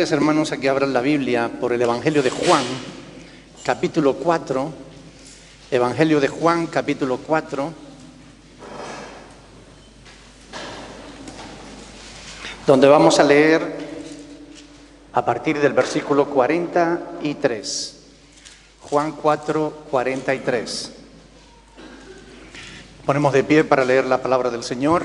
invitarles, hermanos, a que abran la Biblia por el Evangelio de Juan, capítulo 4. Evangelio de Juan, capítulo 4, donde vamos a leer a partir del versículo 43. Juan 4, 43. Ponemos de pie para leer la palabra del Señor.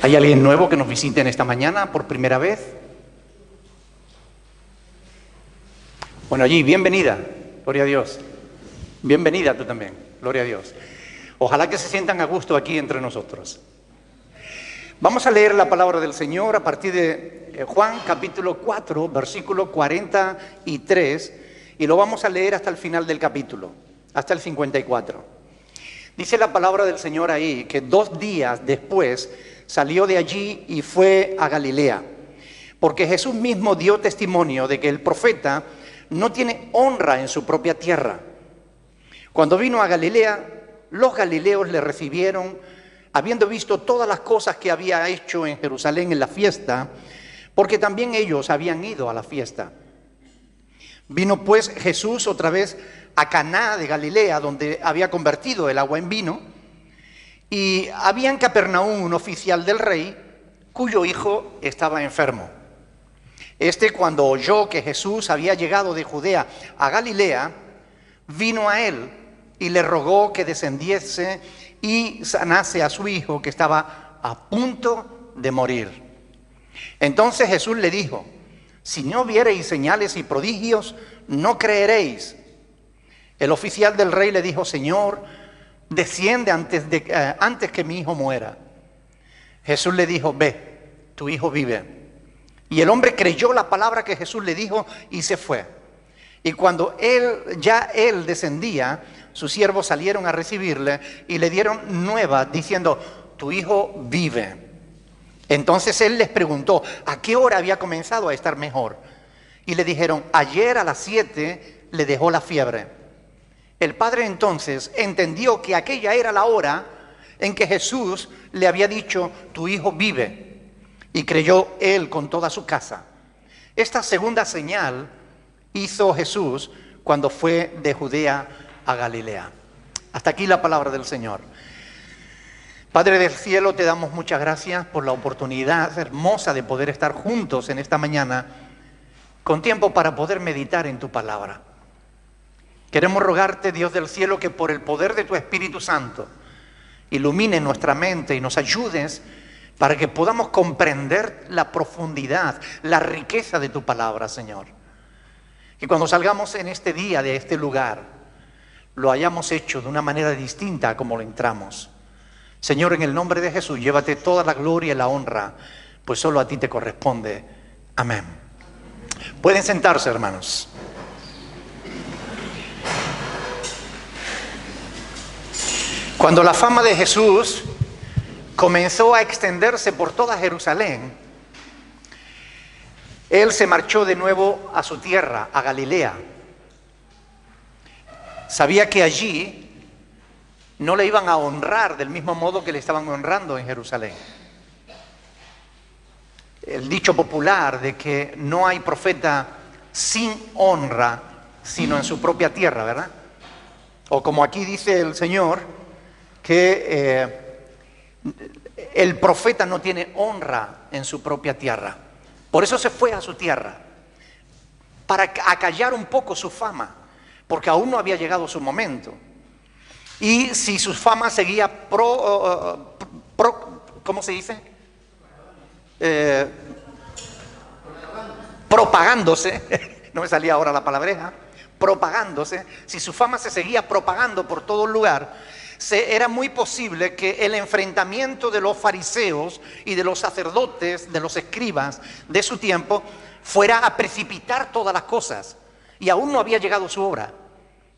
¿Hay alguien nuevo que nos visite en esta mañana por primera vez? Bueno, allí, bienvenida, gloria a Dios. Bienvenida tú también, gloria a Dios. Ojalá que se sientan a gusto aquí entre nosotros. Vamos a leer la palabra del Señor a partir de Juan capítulo 4, versículo 43, y lo vamos a leer hasta el final del capítulo, hasta el 54. Dice la palabra del Señor ahí que 2 días después salió de allí y fue a Galilea, porque Jesús mismo dio testimonio de que el profeta no tiene honra en su propia tierra. Cuando vino a Galilea, los galileos le recibieron, habiendo visto todas las cosas que había hecho en Jerusalén en la fiesta, porque también ellos habían ido a la fiesta. Vino pues Jesús otra vez a Caná de Galilea, donde había convertido el agua en vino. Y había en Capernaum un oficial del rey, cuyo hijo estaba enfermo. Cuando oyó que Jesús había llegado de Judea a Galilea, vino a él y le rogó que descendiese y sanase a su hijo, que estaba a punto de morir. Entonces Jesús le dijo: si no viereis señales y prodigios, no creeréis. El oficial del rey le dijo: Señor, desciende antes que mi hijo muera. Jesús le dijo: ve, tu hijo vive. Y el hombre creyó la palabra que Jesús le dijo y se fue. Y cuando él descendía, sus siervos salieron a recibirle y le dieron nuevas diciendo: tu hijo vive. Entonces él les preguntó a qué hora había comenzado a estar mejor. Y le dijeron: ayer a las 7 le dejó la fiebre. El padre entonces entendió que aquella era la hora en que Jesús le había dicho: tu hijo vive, y creyó él con toda su casa. Esta segunda señal hizo Jesús cuando fue de Judea a Galilea. Hasta aquí la palabra del Señor. Padre del cielo, te damos muchas gracias por la oportunidad hermosa de poder estar juntos en esta mañana, con tiempo para poder meditar en tu palabra. Queremos rogarte, Dios del cielo, que por el poder de tu Espíritu Santo ilumine nuestra mente y nos ayudes para que podamos comprender la profundidad, la riqueza de tu palabra, Señor. Que cuando salgamos en este día de este lugar, lo hayamos hecho de una manera distinta a como lo entramos. Señor, en el nombre de Jesús, llévate toda la gloria y la honra, pues solo a ti te corresponde. Amén. Pueden sentarse, hermanos. Cuando la fama de Jesús comenzó a extenderse por toda Jerusalén, él se marchó de nuevo a su tierra, a Galilea. Sabía que allí no le iban a honrar del mismo modo que le estaban honrando en Jerusalén. El dicho popular de que no hay profeta sin honra, sino en su propia tierra, ¿verdad? O como aquí dice el Señor, que el profeta no tiene honra en su propia tierra. Por eso se fue a su tierra, para acallar un poco su fama, porque aún no había llegado su momento. Y si su fama seguía ¿cómo se dice? Propagándose, no me salía ahora la palabreja, propagándose, si su fama se seguía propagando por todo el lugar, era muy posible que el enfrentamiento de los fariseos y de los sacerdotes, de los escribas de su tiempo, fuera a precipitar todas las cosas, y aún no había llegado su hora.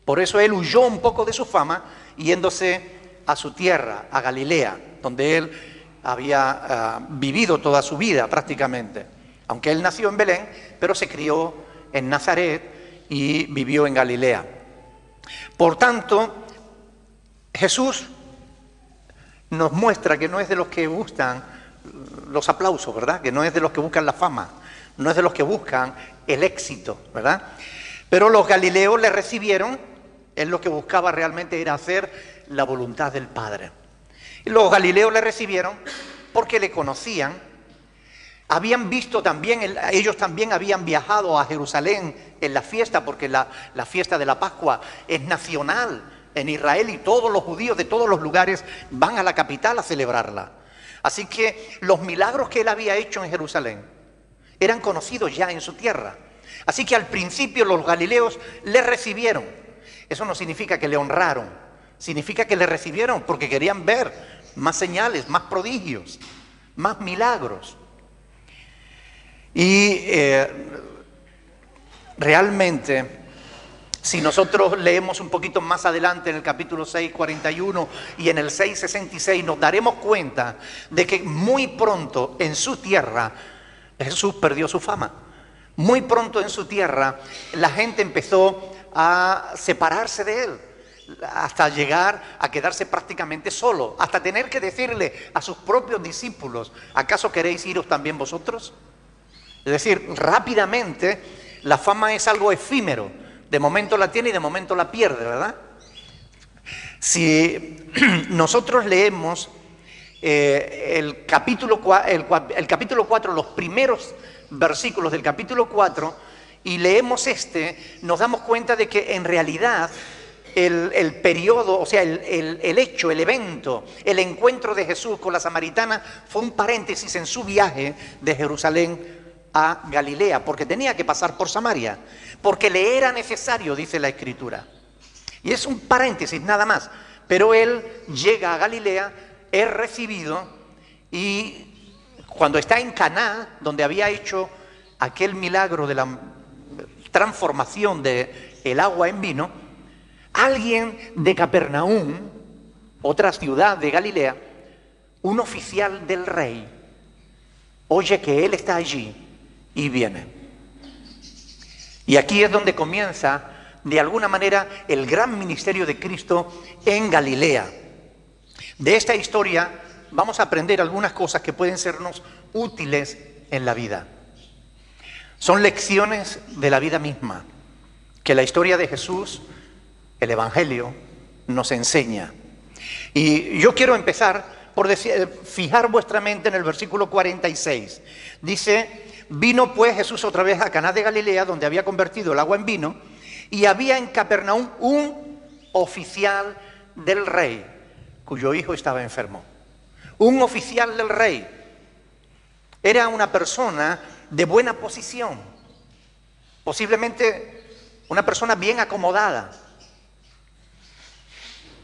Por eso él huyó un poco de su fama, yéndose a su tierra, a Galilea, donde él había vivido toda su vida prácticamente. Aunque él nació en Belén, pero se crió en Nazaret y vivió en Galilea. Por tanto, Jesús nos muestra que no es de los que buscan los aplausos, ¿verdad? Que no es de los que buscan la fama, no es de los que buscan el éxito, ¿verdad? Pero los galileos le recibieron, él lo que buscaba realmente era hacer la voluntad del Padre. Y los galileos le recibieron porque le conocían, habían visto también, ellos también habían viajado a Jerusalén en la fiesta, porque la fiesta de la Pascua es nacional en Israel y todos los judíos de todos los lugares van a la capital a celebrarla. Así que los milagros que él había hecho en Jerusalén eran conocidos ya en su tierra. Así que al principio los galileos le recibieron. Eso no significa que le honraron, significa que le recibieron porque querían ver más señales, más prodigios, más milagros. Y realmente, si nosotros leemos un poquito más adelante en el capítulo 6, 41 y en el 6, 66, nos daremos cuenta de que muy pronto en su tierra Jesús perdió su fama. Muy pronto en su tierra la gente empezó a separarse de él, hasta llegar a quedarse prácticamente solo, hasta tener que decirle a sus propios discípulos: ¿acaso queréis iros también vosotros? Es decir, rápidamente la fama es algo efímero. De momento la tiene y de momento la pierde, ¿verdad? Si nosotros leemos el capítulo 4, los primeros versículos del capítulo 4, y leemos nos damos cuenta de que en realidad el periodo, o sea, el hecho, el evento, el encuentro de Jesús con la samaritana fue un paréntesis en su viaje de Jerusalén a Galilea, porque tenía que pasar por Samaria, porque le era necesario, dice la Escritura. Y es un paréntesis nada más, pero él llega a Galilea, es recibido, y cuando está en Caná, donde había hecho aquel milagro de la transformación del agua en vino, alguien de Capernaum, otra ciudad de Galilea, un oficial del rey, oye que él está allí y viene. Y aquí es donde comienza, de alguna manera, el gran ministerio de Cristo en Galilea. De esta historia vamos a aprender algunas cosas que pueden sernos útiles en la vida. Son lecciones de la vida misma, que la historia de Jesús, el Evangelio, nos enseña. Y yo quiero empezar por fijar vuestra mente en el versículo 46. Dice: vino pues Jesús otra vez a Caná de Galilea, donde había convertido el agua en vino, y había en Capernaum un oficial del rey, cuyo hijo estaba enfermo. Un oficial del rey. Era una persona de buena posición, posiblemente una persona bien acomodada,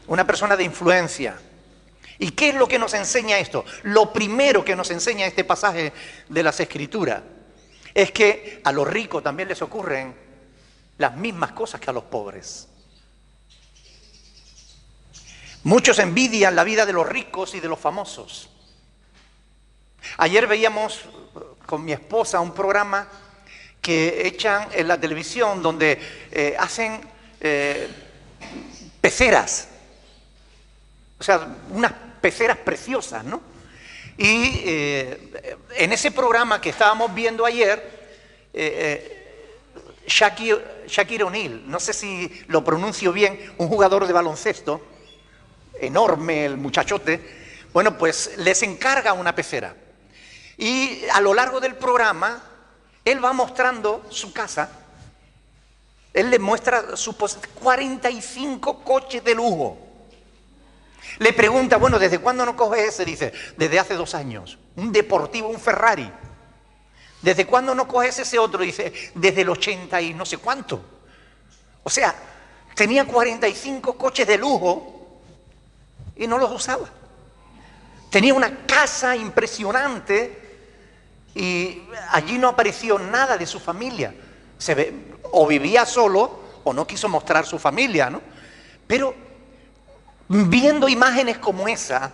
una persona de influencia. ¿Y qué es lo que nos enseña esto? Lo primero que nos enseña este pasaje de las Escrituras es que a los ricos también les ocurren las mismas cosas que a los pobres. Muchos envidian la vida de los ricos y de los famosos. Ayer veíamos con mi esposa un programa que echan en la televisión donde hacen peceras. O sea, unas peceras preciosas, ¿no? Y en ese programa que estábamos viendo ayer, Shaquille O'Neal, no sé si lo pronuncio bien, un jugador de baloncesto, enorme el muchachote, bueno, pues les encarga una pecera. Y a lo largo del programa, él va mostrando su casa, él le muestra sus 45 coches de lujo. Le pregunta: bueno, ¿desde cuándo no coges ese? Dice: desde hace 2 años. Un deportivo, un Ferrari. ¿Desde cuándo no coges ese otro? Dice: desde el 80 y no sé cuánto. O sea, tenía 45 coches de lujo y no los usaba. Tenía una casa impresionante y allí no apareció nada de su familia. O vivía solo o no quiso mostrar su familia, ¿no? Pero viendo imágenes como esa,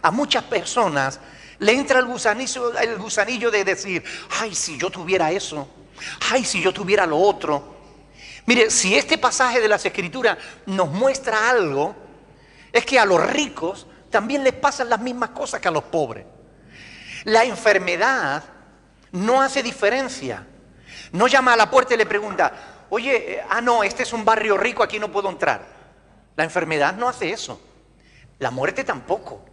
a muchas personas le entra el gusanillo de decir: ay, si yo tuviera eso, ay, si yo tuviera lo otro. Mire, si este pasaje de las Escrituras nos muestra algo, es que a los ricos también les pasan las mismas cosas que a los pobres. La enfermedad no hace diferencia. No llama a la puerta y le pregunta, oye, no, este es un barrio rico, aquí no puedo entrar. La enfermedad no hace eso. La muerte tampoco.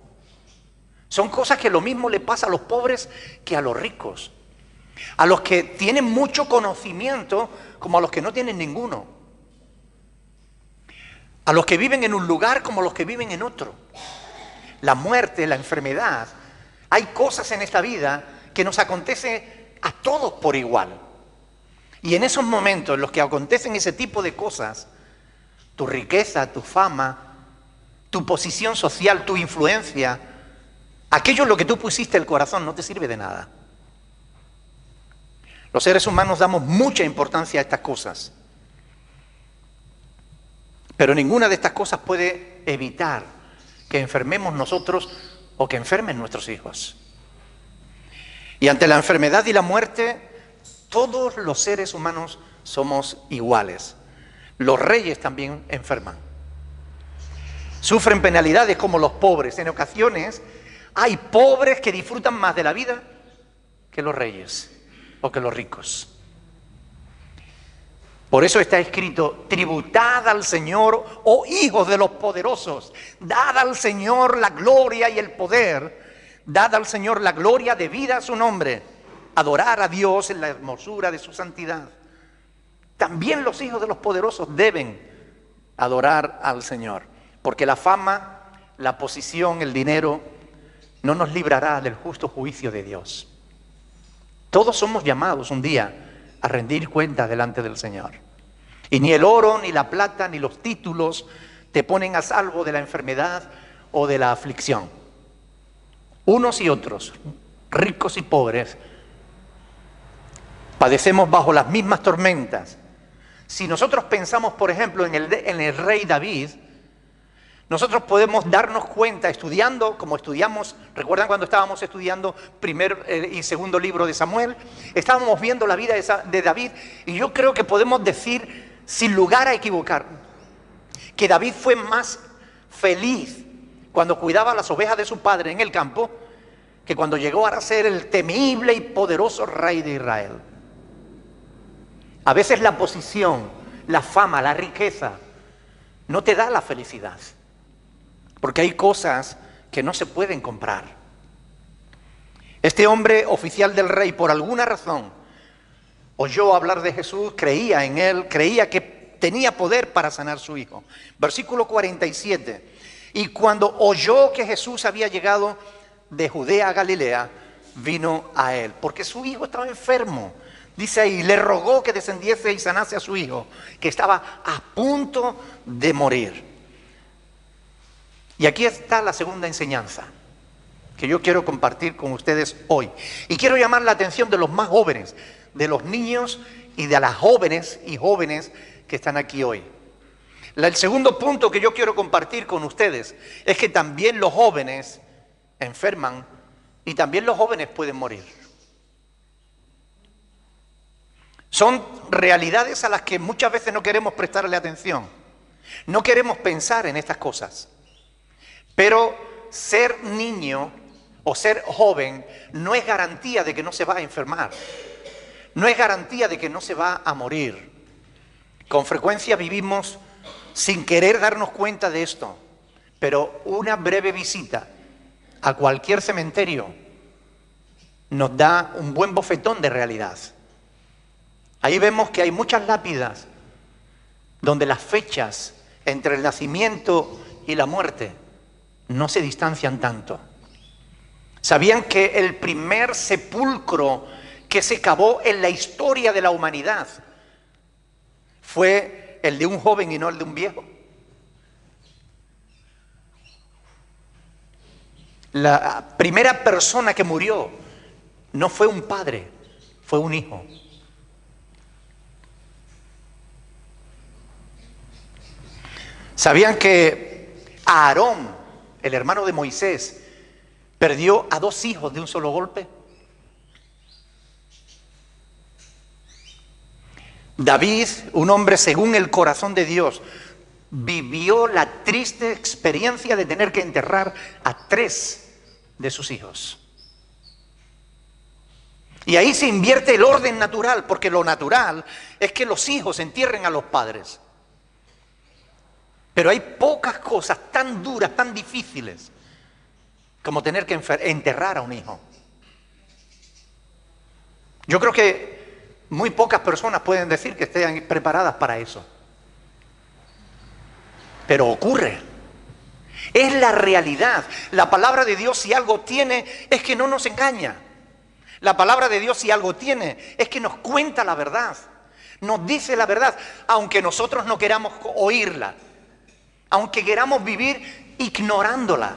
Son cosas que lo mismo le pasa a los pobres que a los ricos. A los que tienen mucho conocimiento como a los que no tienen ninguno. A los que viven en un lugar como a los que viven en otro. La muerte, la enfermedad, hay cosas en esta vida que nos acontecen a todos por igual. Y en esos momentos en los que acontecen ese tipo de cosas, tu riqueza, tu fama, tu posición social, tu influencia, aquello en lo que tú pusiste el corazón no te sirve de nada. Los seres humanos damos mucha importancia a estas cosas. Pero ninguna de estas cosas puede evitar que enfermemos nosotros o que enfermen nuestros hijos. Y ante la enfermedad y la muerte, todos los seres humanos somos iguales. Los reyes también enferman. Sufren penalidades como los pobres. En ocasiones hay pobres que disfrutan más de la vida que los reyes o que los ricos. Por eso está escrito, tributad al Señor, oh hijos de los poderosos, dad al Señor la gloria y el poder, dad al Señor la gloria debida a su nombre, adorar a Dios en la hermosura de su santidad. También los hijos de los poderosos deben adorar al Señor, porque la fama, la posición, el dinero, no nos librará del justo juicio de Dios. Todos somos llamados un día a rendir cuentas delante del Señor. Y ni el oro, ni la plata, ni los títulos te ponen a salvo de la enfermedad o de la aflicción. Unos y otros, ricos y pobres, padecemos bajo las mismas tormentas. Si nosotros pensamos, por ejemplo, en el rey David, nosotros podemos darnos cuenta, estudiando, como estudiamos, ¿recuerdan cuando estábamos estudiando primer y segundo libro de Samuel? Estábamos viendo la vida de David y yo creo que podemos decir, sin lugar a equivocar, que David fue más feliz cuando cuidaba las ovejas de su padre en el campo que cuando llegó a ser el temible y poderoso rey de Israel. A veces la posición, la fama, la riqueza no te da la felicidad. Porque hay cosas que no se pueden comprar. Este hombre, oficial del rey, por alguna razón, oyó hablar de Jesús, creía en él, creía que tenía poder para sanar a su hijo. Versículo 47. Y cuando oyó que Jesús había llegado de Judea a Galilea, vino a él, porque su hijo estaba enfermo. Dice ahí, le rogó que descendiese y sanase a su hijo, que estaba a punto de morir. Y aquí está la segunda enseñanza que yo quiero compartir con ustedes hoy. Y quiero llamar la atención de los más jóvenes, de los niños y de las jóvenes y jóvenes que están aquí hoy. El segundo punto que yo quiero compartir con ustedes es que también los jóvenes enferman y también los jóvenes pueden morir. Son realidades a las que muchas veces no queremos prestarle atención. No queremos pensar en estas cosas. Pero ser niño o ser joven no es garantía de que no se va a enfermar. No es garantía de que no se va a morir. Con frecuencia vivimos sin querer darnos cuenta de esto. Pero una breve visita a cualquier cementerio nos da un buen bofetón de realidad. Ahí vemos que hay muchas lápidas donde las fechas entre el nacimiento y la muerte no se distancian tanto. ¿Sabían que el primer sepulcro que se cavó en la historia de la humanidad fue el de un joven y no el de un viejo? La primera persona que murió no fue un padre, fue un hijo. ¿Sabían que Aarón, el hermano de Moisés, perdió a 2 hijos de un solo golpe? David, un hombre según el corazón de Dios, vivió la triste experiencia de tener que enterrar a 3 de sus hijos. Y ahí se invierte el orden natural, porque lo natural es que los hijos entierren a los padres. Pero hay pocas cosas tan duras, tan difíciles, como tener que enterrar a un hijo. Yo creo que muy pocas personas pueden decir que estén preparadas para eso. Pero ocurre. Es la realidad. La palabra de Dios, si algo tiene, es que no nos engaña. La palabra de Dios, si algo tiene, es que nos cuenta la verdad. Nos dice la verdad, aunque nosotros no queramos oírla. Aunque queramos vivir ignorándola.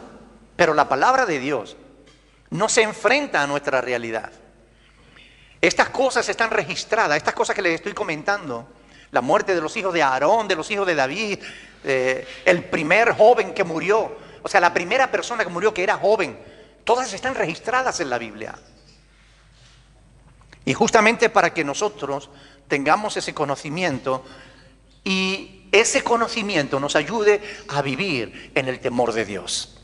Pero la palabra de Dios no se enfrenta a nuestra realidad. Estas cosas están registradas, estas cosas que les estoy comentando, la muerte de los hijos de Aarón, de los hijos de David, el primer joven que murió, o sea, la primera persona que murió que era joven, todas están registradas en la Biblia. Y justamente para que nosotros tengamos ese conocimiento y ese conocimiento nos ayude a vivir en el temor de Dios.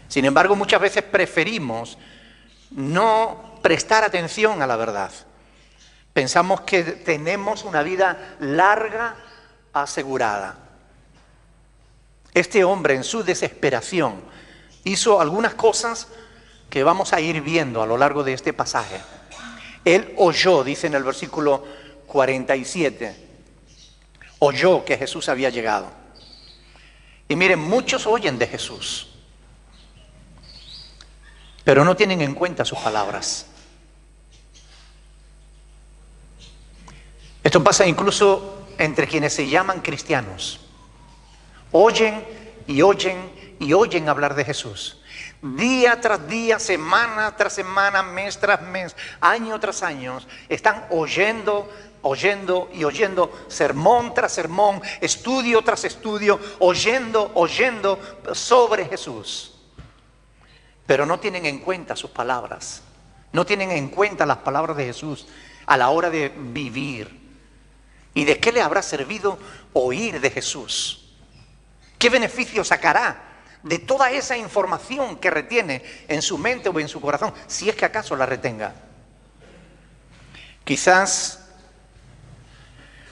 Sin embargo, muchas veces preferimos no prestar atención a la verdad. Pensamos que tenemos una vida larga asegurada. Este hombre en su desesperación hizo algunas cosas que vamos a ir viendo a lo largo de este pasaje. Él oyó, dice en el versículo 47, oyó que Jesús había llegado. Y miren, muchos oyen de Jesús, pero no tienen en cuenta sus palabras. Esto pasa incluso entre quienes se llaman cristianos. Oyen y oyen y oyen hablar de Jesús. Día tras día, semana tras semana, mes tras mes, año tras año, están oyendo y oyendo, sermón tras sermón, estudio tras estudio, oyendo sobre Jesús. Pero no tienen en cuenta sus palabras, no tienen en cuenta las palabras de Jesús a la hora de vivir. ¿Y de qué le habrá servido oír de Jesús? ¿Qué beneficio sacará de toda esa información que retiene en su mente o en su corazón, si es que acaso la retenga? Quizás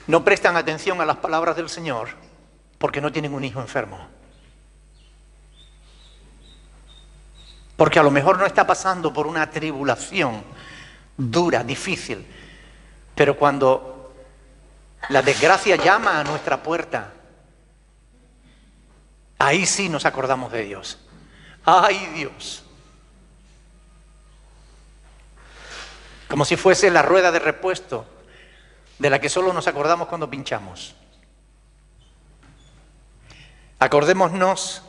no prestan atención a las palabras del Señor porque no tienen un hijo enfermo. Porque a lo mejor no está pasando por una tribulación dura, difícil, pero cuando la desgracia llama a nuestra puerta, ahí sí nos acordamos de Dios. ¡Ay, Dios! Como si fuese la rueda de repuesto de la que solo nos acordamos cuando pinchamos. Acordémonos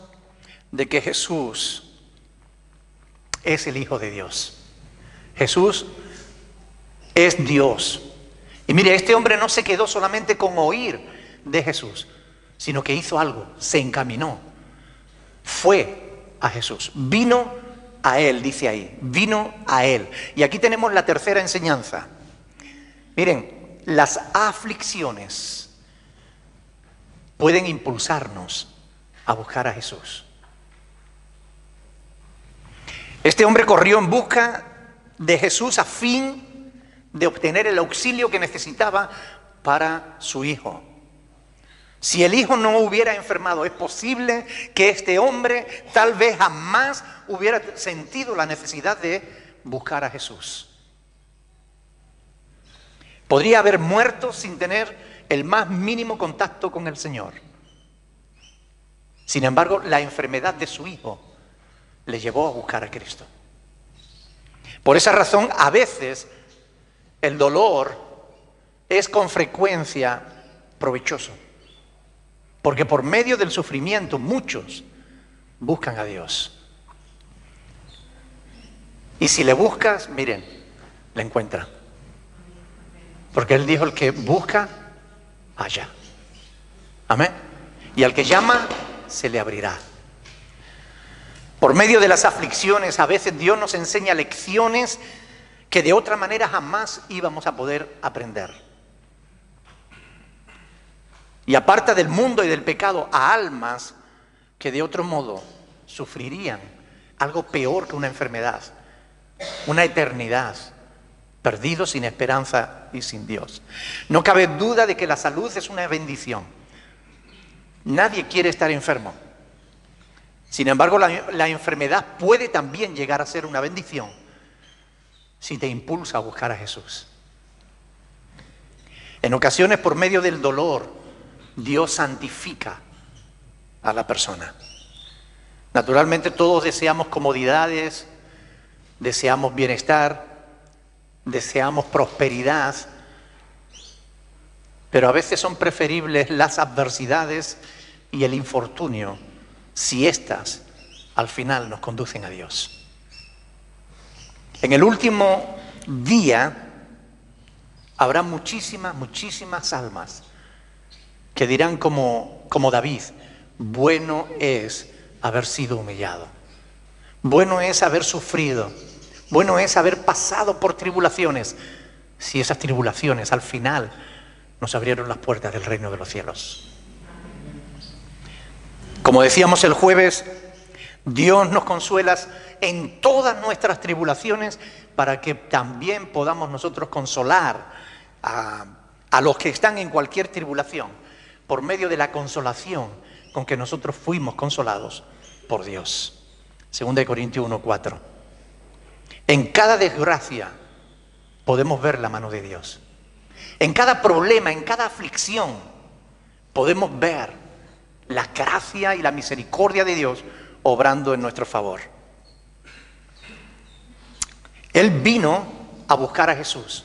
de que Jesús es el Hijo de Dios. Jesús es Dios. Y mire, este hombre no se quedó solamente con oír de Jesús, sino que hizo algo, se encaminó, fue a Jesús, vino a Él, dice ahí, vino a Él. Y aquí tenemos la tercera enseñanza. Miren, las aflicciones pueden impulsarnos a buscar a Jesús. Este hombre corrió en busca de Jesús a fin de obtener el auxilio que necesitaba para su hijo. Si el hijo no hubiera enfermado, es posible que este hombre tal vez jamás hubiera sentido la necesidad de buscar a Jesús. Podría haber muerto sin tener el más mínimo contacto con el Señor. Sin embargo, la enfermedad de su hijo le llevó a buscar a Cristo. Por esa razón, a veces el dolor es con frecuencia provechoso, porque por medio del sufrimiento muchos buscan a Dios. Y si le buscas, miren, le encuentra. Porque Él dijo, el que busca, halla. Amén. Y al que llama, se le abrirá. Por medio de las aflicciones, a veces Dios nos enseña lecciones que de otra manera jamás íbamos a poder aprender. y aparta del mundo y del pecado a almas que de otro modo sufrirían algo peor que una enfermedad, una eternidad, perdidos sin esperanza y sin Dios. No cabe duda de que la salud es una bendición. Nadie quiere estar enfermo. Sin embargo, la enfermedad puede también llegar a ser una bendición si te impulsa a buscar a Jesús. En ocasiones, por medio del dolor, Dios santifica a la persona. Naturalmente, todos deseamos comodidades, deseamos bienestar, deseamos prosperidad, pero a veces son preferibles las adversidades y el infortunio si éstas al final nos conducen a Dios. En el último día habrá muchísimas almas que dirán como David: bueno es haber sido humillado, bueno es haber sufrido, bueno es haber pasado por tribulaciones, si esas tribulaciones al final nos abrieron las puertas del reino de los cielos. Como decíamos el jueves, Dios nos consuela en todas nuestras tribulaciones para que también podamos nosotros consolar a los que están en cualquier tribulación por medio de la consolación con que nosotros fuimos consolados por Dios. 2 Corintios 1:4. En cada desgracia podemos ver la mano de Dios. En cada problema, en cada aflicción, podemos ver la gracia y la misericordia de Dios obrando en nuestro favor. Él vino a buscar a Jesús.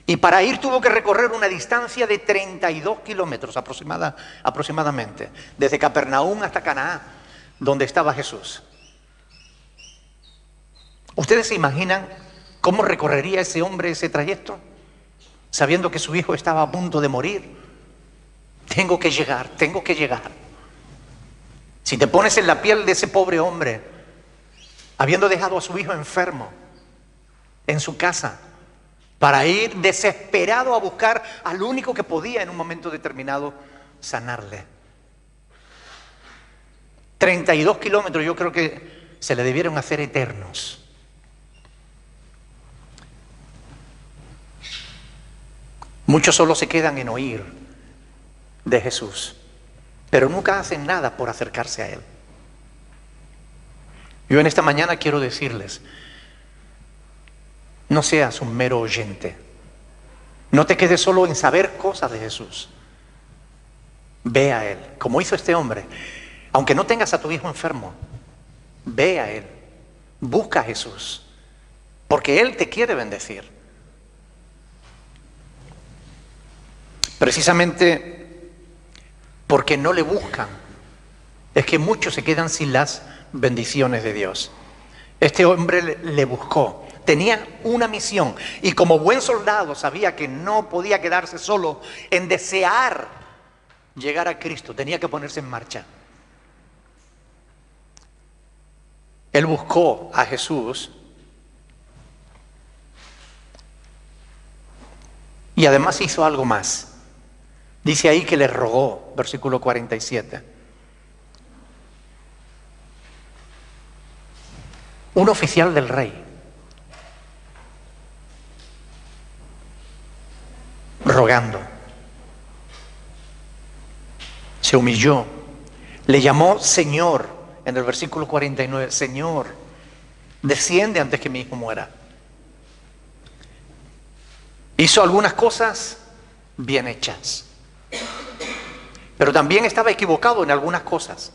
Y para ir tuvo que recorrer una distancia de 32 kilómetros aproximadamente, desde Capernaum hasta Canaán, donde estaba Jesús. ¿Ustedes se imaginan cómo recorrería ese hombre ese trayecto? Sabiendo que su hijo estaba a punto de morir. Tengo que llegar. Si te pones en la piel de ese pobre hombre, habiendo dejado a su hijo enfermo en su casa, para ir desesperado a buscar al único que podía en un momento determinado sanarle. 32 kilómetros yo creo que se le debieron hacer eternos. Muchos solo se quedan en oír de Jesús, pero nunca hacen nada por acercarse a Él. Yo en esta mañana quiero decirles: no seas un mero oyente. No te quedes solo en saber cosas de Jesús. Ve a Él, como hizo este hombre. Aunque no tengas a tu hijo enfermo, ve a Él. Busca a Jesús, porque Él te quiere bendecir. Precisamente porque no le buscan, es que muchos se quedan sin las bendiciones de Dios. Este hombre le buscó. Tenía una misión y como buen soldado sabía que no podía quedarse solo en desear llegar a Cristo. Tenía que ponerse en marcha. Él buscó a Jesús y además hizo algo más. Dice ahí que le rogó, versículo 47. Un oficial del rey rogando, se humilló, le llamó Señor en el versículo 49. Señor, desciende antes que mi hijo muera. Hizo algunas cosas bien hechas, pero también estaba equivocado en algunas cosas.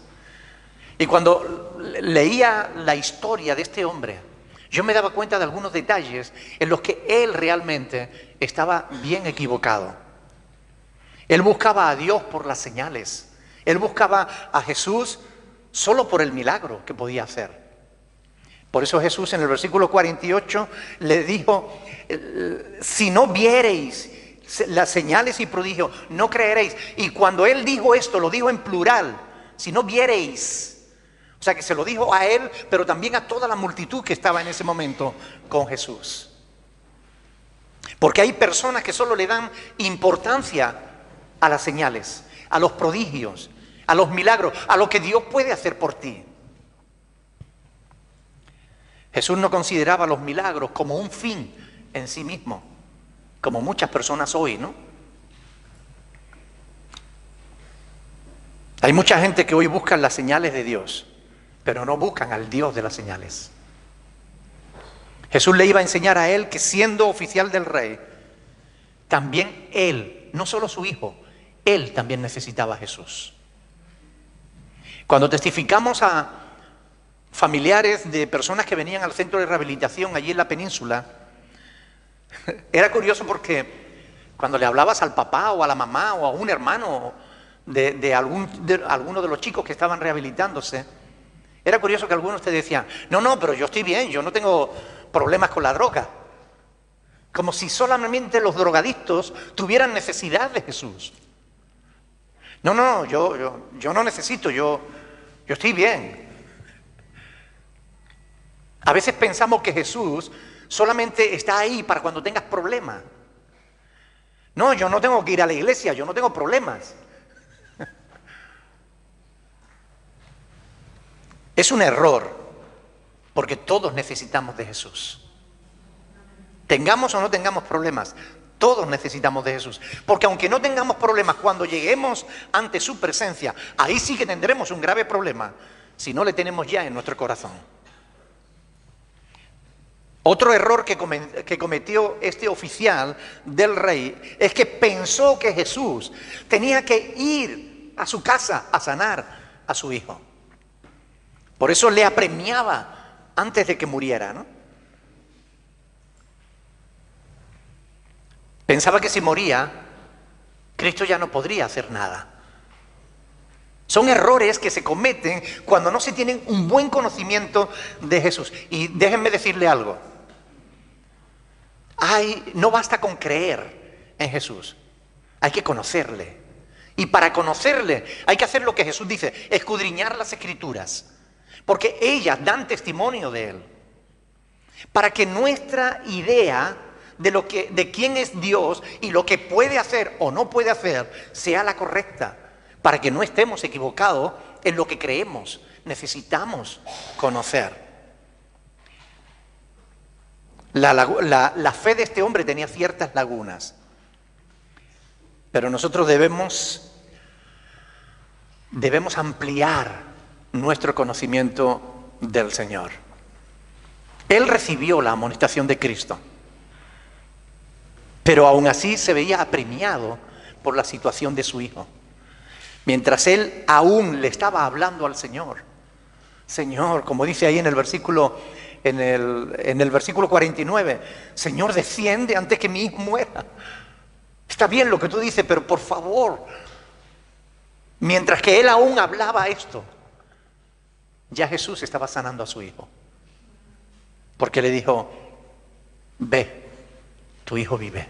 Y cuando leía la historia de este hombre, yo me daba cuenta de algunos detalles en los que él realmente estaba bien equivocado. Él buscaba a Dios por las señales. Él buscaba a Jesús solo por el milagro que podía hacer. Por eso Jesús en el versículo 48 le dijo: si no viereis las señales y prodigios, no creeréis. Y cuando él dijo esto, lo dijo en plural: si no viereis. O sea que se lo dijo a él, pero también a toda la multitud que estaba en ese momento con Jesús. Porque hay personas que solo le dan importancia a las señales. a los prodigios, a los milagros, a lo que Dios puede hacer por ti. Jesús no consideraba los milagros como un fin en sí mismo, como muchas personas hoy, ¿no? Hay mucha gente que hoy busca las señales de Dios, pero no buscan al Dios de las señales. Jesús le iba a enseñar a él que siendo oficial del rey, también él, no solo su hijo, él también necesitaba a Jesús. Cuando testificamos a familiares de personas que venían al centro de rehabilitación allí en la península, era curioso porque cuando le hablabas al papá o a la mamá o a un hermano de alguno de los chicos que estaban rehabilitándose, era curioso que algunos te decían, no, pero yo estoy bien, yo no tengo problemas con la droga. Como si solamente los drogadictos tuvieran necesidad de Jesús. No, yo no necesito, yo estoy bien. A veces pensamos que Jesús solamente está ahí para cuando tengas problemas. No, yo no tengo que ir a la iglesia, yo no tengo problemas. Es un error, porque todos necesitamos de Jesús. Tengamos o no tengamos problemas, todos necesitamos de Jesús. Porque aunque no tengamos problemas, cuando lleguemos ante su presencia, ahí sí que tendremos un grave problema, si no le tenemos ya en nuestro corazón. Otro error que cometió este oficial del rey es que pensó que Jesús tenía que ir a su casa a sanar a su hijo. Por eso le apremiaba antes de que muriera, ¿no? Pensaba que si moría, Cristo ya no podría hacer nada. Son errores que se cometen cuando no se tienen un buen conocimiento de Jesús. Y déjenme decirle algo. No basta con creer en Jesús, hay que conocerle. Y para conocerle hay que hacer lo que Jesús dice, escudriñar las Escrituras. Porque ellas dan testimonio de Él. Para que nuestra idea de quién es Dios y lo que puede hacer o no puede hacer sea la correcta. Para que no estemos equivocados en lo que creemos. Necesitamos conocer. La fe de este hombre tenía ciertas lagunas. Pero nosotros debemos ampliar nuestro conocimiento del Señor. Él recibió la amonestación de Cristo, pero aún así se veía apremiado por la situación de su hijo. Mientras él aún le estaba hablando al Señor, Señor, como dice ahí en el versículo 49, Señor, desciende antes que mi hijo muera. Está bien lo que tú dices, pero por favor. Mientras que él aún hablaba esto, ya Jesús estaba sanando a su hijo. Porque le dijo, ve, tu hijo vive.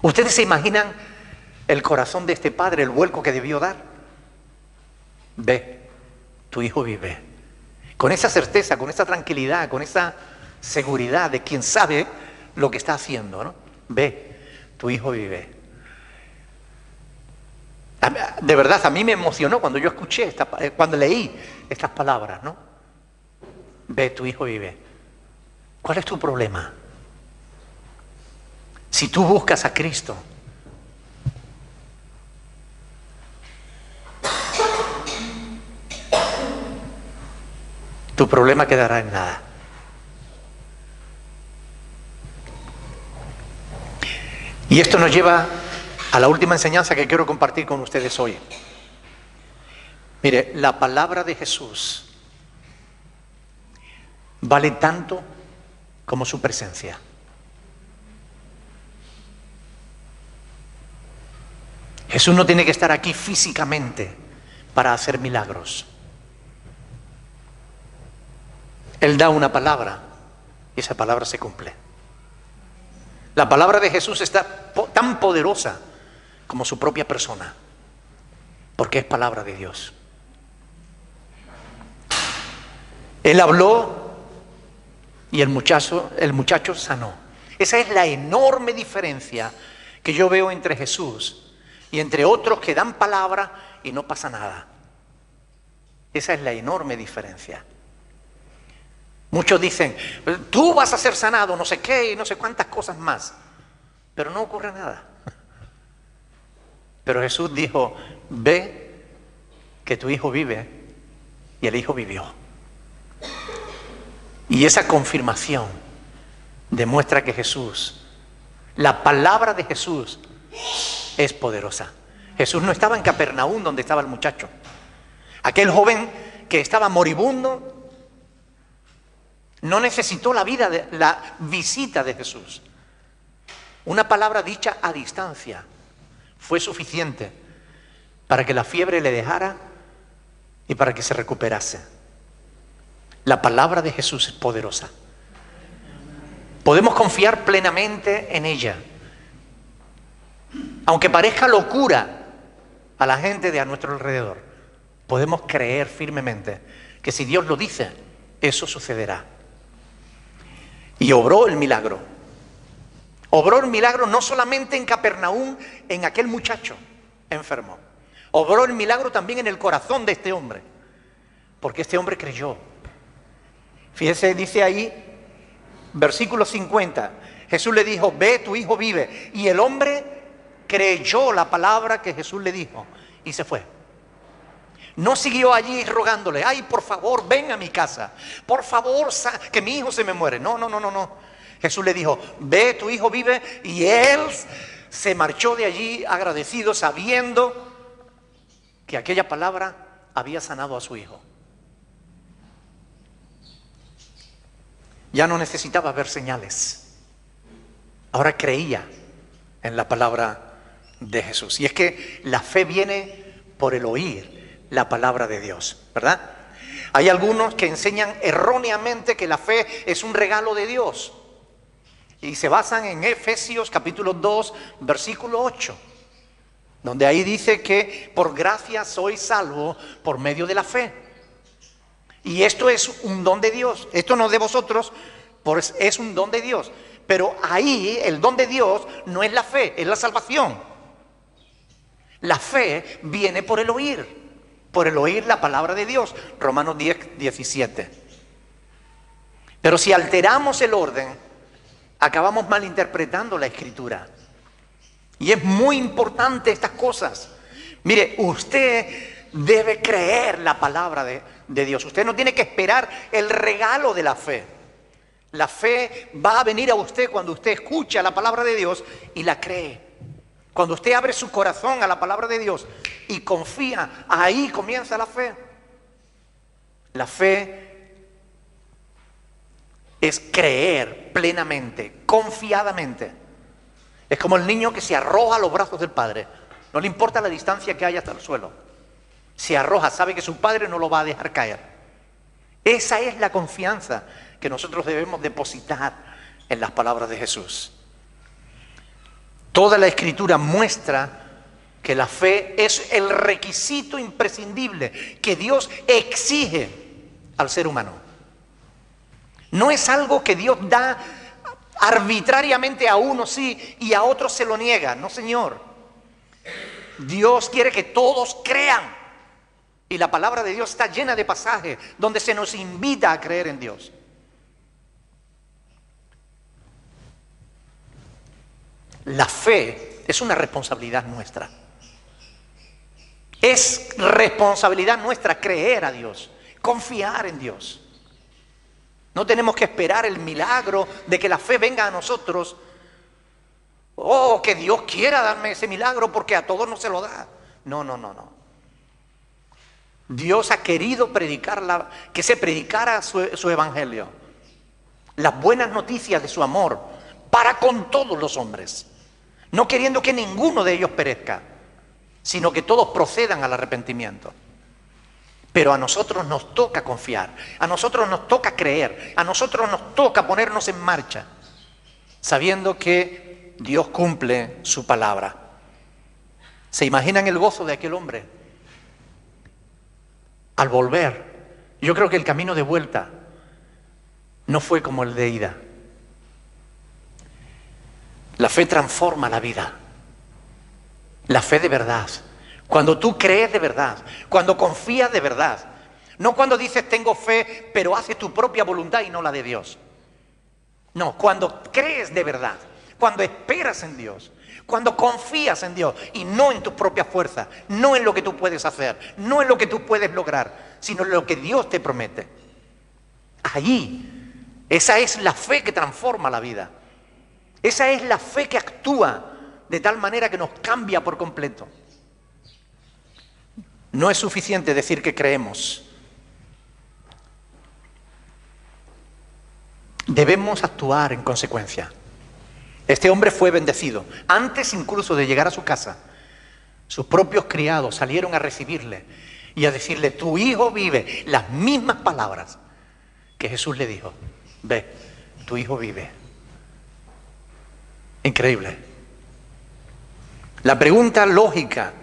¿Ustedes se imaginan el corazón de este padre, el vuelco que debió dar? Ve, tu hijo vive. Con esa certeza, con esa tranquilidad, con esa seguridad de quien sabe lo que está haciendo, ¿no? Ve, tu hijo vive. De verdad, a mí me emocionó cuando yo escuché, cuando leí estas palabras, ¿no? Ve, tu hijo vive. ¿Cuál es tu problema? Si tú buscas a Cristo, tu problema quedará en nada. Y esto nos lleva a la última enseñanza que quiero compartir con ustedes hoy. Mire, la palabra de Jesús vale tanto como su presencia. Jesús no tiene que estar aquí físicamente para hacer milagros. Él da una palabra y esa palabra se cumple. La palabra de Jesús está tan poderosa como su propia persona, porque es palabra de Dios. Él habló y el muchacho sanó. Esa es la enorme diferencia que yo veo entre Jesús Y entre otros que dan palabra y no pasa nada. Esa es la enorme diferencia. Muchos dicen, tú vas a ser sanado, no sé qué y no sé cuántas cosas más. Pero no ocurre nada. Pero Jesús dijo, ve que tu hijo vive, y el hijo vivió. Y esa confirmación demuestra que Jesús, la palabra de Jesús es poderosa. Jesús no estaba en Capernaum donde estaba el muchacho. Aquel joven que estaba moribundo no necesitó la visita de Jesús. Una palabra dicha a distancia fue suficiente para que la fiebre le dejara y para que se recuperase. La palabra de Jesús es poderosa. Podemos confiar plenamente en ella. Aunque parezca locura a la gente de a nuestro alrededor, podemos creer firmemente que si Dios lo dice, eso sucederá. Y obró el milagro. Obró el milagro no solamente en Capernaum, en aquel muchacho enfermo. Obró el milagro también en el corazón de este hombre, porque este hombre creyó. Fíjese, dice ahí, versículo 50, Jesús le dijo, ve, tu hijo vive. Y el hombre creyó la palabra que Jesús le dijo y se fue. No siguió allí rogándole, ay, por favor, ven a mi casa. Por favor, que mi hijo se me muere. No. Jesús le dijo, ve, tu hijo vive. Y él se marchó de allí agradecido, sabiendo que aquella palabra había sanado a su hijo. Ya no necesitaba ver señales. Ahora creía en la palabra de Jesús. Y es que la fe viene por el oír la palabra de Dios, ¿verdad? Hay algunos que enseñan erróneamente que la fe es un regalo de Dios. Y se basan en Efesios capítulo 2, versículo 8. Donde ahí dice que por gracia soy salvo por medio de la fe. Y esto es un don de Dios. Esto no es de vosotros, es un don de Dios. Pero ahí el don de Dios no es la fe, es la salvación. La fe viene por el oír la palabra de Dios. Romanos 10, 17. Pero si alteramos el orden, acabamos malinterpretando la Escritura. Y es muy importante estas cosas. Mire, usted debe creer la palabra de Dios. Usted no tiene que esperar el regalo de la fe. La fe va a venir a usted cuando usted escucha la palabra de Dios y la cree. Cuando usted abre su corazón a la palabra de Dios y confía, ahí comienza la fe. La fe es creer plenamente, confiadamente. Es como el niño que se arroja a los brazos del padre. No le importa la distancia que haya hasta el suelo. Se arroja, sabe que su padre no lo va a dejar caer. Esa es la confianza que nosotros debemos depositar en las palabras de Jesús. Toda la Escritura muestra que la fe es el requisito imprescindible que Dios exige al ser humano. No es algo que Dios da arbitrariamente a unos sí y a otros se lo niega. No, Señor. Dios quiere que todos crean. Y la palabra de Dios está llena de pasajes donde se nos invita a creer en Dios. La fe es una responsabilidad nuestra. Es responsabilidad nuestra creer a Dios, confiar en Dios. No tenemos que esperar el milagro de que la fe venga a nosotros. Oh, que Dios quiera darme ese milagro porque a todos no se lo da. No. Dios ha querido que se predicara su evangelio. Las buenas noticias de su amor para con todos los hombres. No queriendo que ninguno de ellos perezca, sino que todos procedan al arrepentimiento. Pero a nosotros nos toca confiar, a nosotros nos toca creer, a nosotros nos toca ponernos en marcha, sabiendo que Dios cumple su palabra. ¿Se imaginan el gozo de aquel hombre? Al volver, yo creo que el camino de vuelta no fue como el de ida. La fe transforma la vida. La fe de verdad. Cuando tú crees de verdad. Cuando confías de verdad. No cuando dices tengo fe, pero haces tu propia voluntad y no la de Dios. No, cuando crees de verdad. Cuando esperas en Dios. Cuando confías en Dios y no en tus propias fuerzas. No en lo que tú puedes hacer. No en lo que tú puedes lograr. Sino en lo que Dios te promete. Allí. Esa es la fe que transforma la vida. Esa es la fe que actúa de tal manera que nos cambia por completo. No es suficiente decir que creemos. Debemos actuar en consecuencia. Este hombre fue bendecido. Antes incluso de llegar a su casa, sus propios criados salieron a recibirle y a decirle, tu hijo vive. Las mismas palabras que Jesús le dijo. Ve, tu hijo vive. Increíble. La pregunta lógica.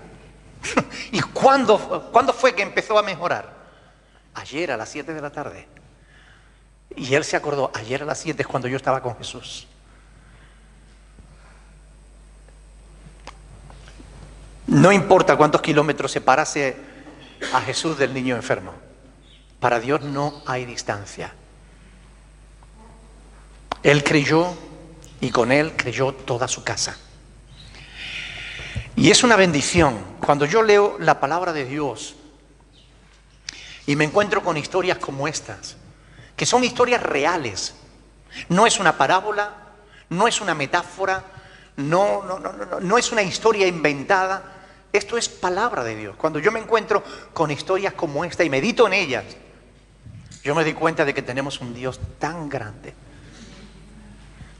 ¿Y cuándo fue que empezó a mejorar? Ayer a las 7 de la tarde. Y él se acordó, ayer a las 7 es cuando yo estaba con Jesús. No importa cuántos kilómetros separase a Jesús del niño enfermo. Para Dios no hay distancia. Él creyó y con él creyó toda su casa. Y es una bendición cuando yo leo la palabra de Dios y me encuentro con historias como estas, que son historias reales. No es una parábola, no es una metáfora, no es una historia inventada. Esto es palabra de Dios. Cuando yo me encuentro con historias como esta y medito en ellas, yo me doy cuenta de que tenemos un Dios tan grande,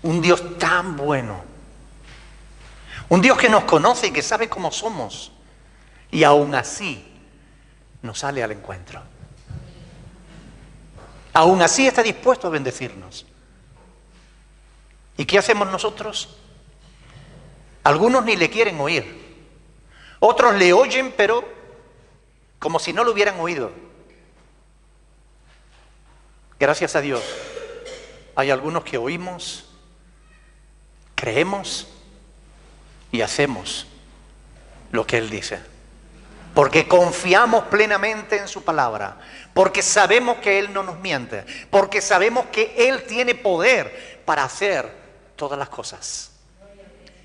un Dios tan bueno. Un Dios que nos conoce y que sabe cómo somos. Y aún así nos sale al encuentro. Aún así está dispuesto a bendecirnos. ¿Y qué hacemos nosotros? Algunos ni le quieren oír. Otros le oyen, pero como si no lo hubieran oído. Gracias a Dios, hay algunos que oímos, creemos y hacemos lo que Él dice. Porque confiamos plenamente en su palabra. Porque sabemos que Él no nos miente. Porque sabemos que Él tiene poder para hacer todas las cosas.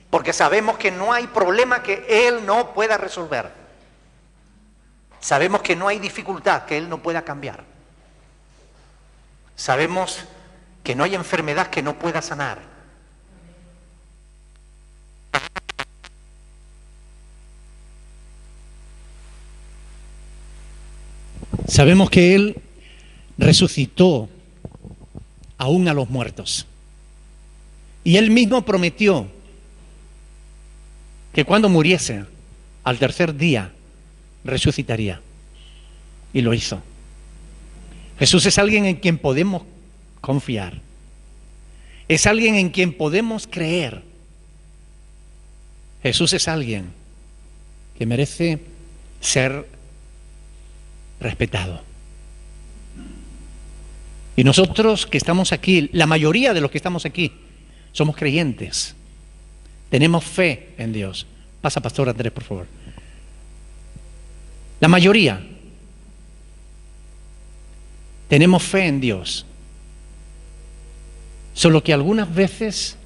Porque sabemos que no hay problema que Él no pueda resolver. Sabemos que no hay dificultad que Él no pueda cambiar. Sabemos que no hay enfermedad que no pueda sanar. Sabemos que Él resucitó aún a los muertos. Y Él mismo prometió que cuando muriese, al tercer día, resucitaría. Y lo hizo. Jesús es alguien en quien podemos confiar. Es alguien en quien podemos creer. Jesús es alguien que merece ser respetado. Y nosotros que estamos aquí, la mayoría de los que estamos aquí, somos creyentes. Tenemos fe en Dios. Pasa, Pastor Andrés, por favor. La mayoría tenemos fe en Dios. Solo que algunas veces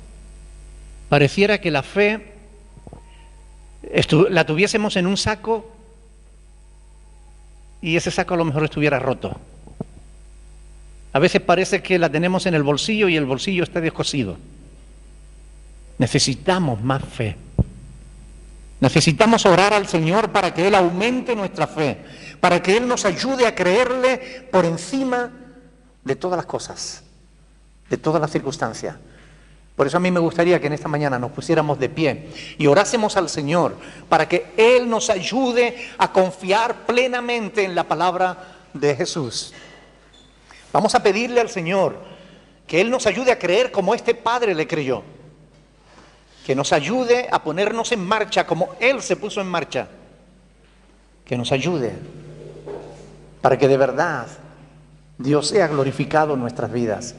pareciera que la fe la tuviésemos en un saco y ese saco a lo mejor estuviera roto. A veces parece que la tenemos en el bolsillo y el bolsillo está descosido. Necesitamos más fe. Necesitamos orar al Señor para que Él aumente nuestra fe, para que Él nos ayude a creerle por encima de todas las cosas, de todas las circunstancias. Por eso a mí me gustaría que en esta mañana nos pusiéramos de pie y orásemos al Señor para que Él nos ayude a confiar plenamente en la palabra de Jesús. Vamos a pedirle al Señor que Él nos ayude a creer como este padre le creyó. Que nos ayude a ponernos en marcha como Él se puso en marcha. Que nos ayude para que de verdad Dios sea glorificado en nuestras vidas.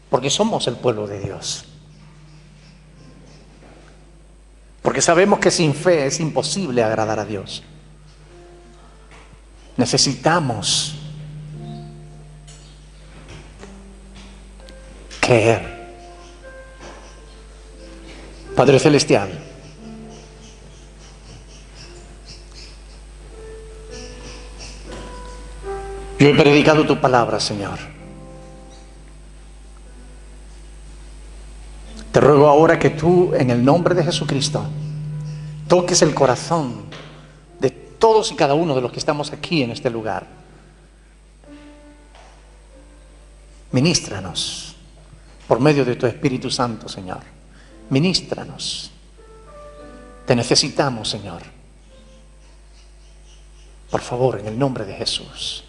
Porque somos el pueblo de Dios. Porque sabemos que sin fe es imposible agradar a Dios. Necesitamos creer. Padre Celestial, yo he predicado tu palabra, Señor. Te ruego ahora que tú, en el nombre de Jesucristo, toques el corazón de todos y cada uno de los que estamos aquí en este lugar. Ministranos por medio de tu Espíritu Santo, Señor. Ministranos. Te necesitamos, Señor. Por favor, en el nombre de Jesús.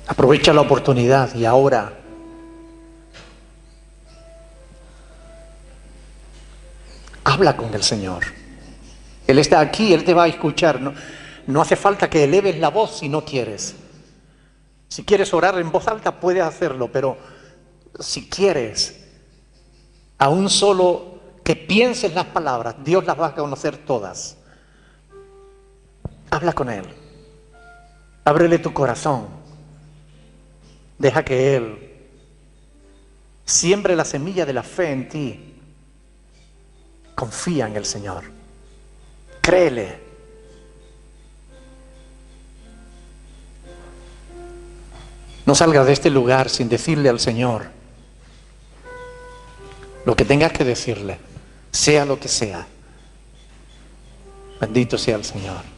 Aprovecha la oportunidad y ahora habla con el Señor. Él está aquí, Él te va a escuchar. No hace falta que eleves la voz si no quieres. Si quieres orar en voz alta, puedes hacerlo, pero si quieres, aún solo que pienses las palabras, Dios las va a conocer todas. Habla con Él. Ábrele tu corazón. Deja que Él siembre la semilla de la fe en ti. Confía en el Señor. Créele. No salgas de este lugar sin decirle al Señor lo que tengas que decirle, sea lo que sea. Bendito sea el Señor.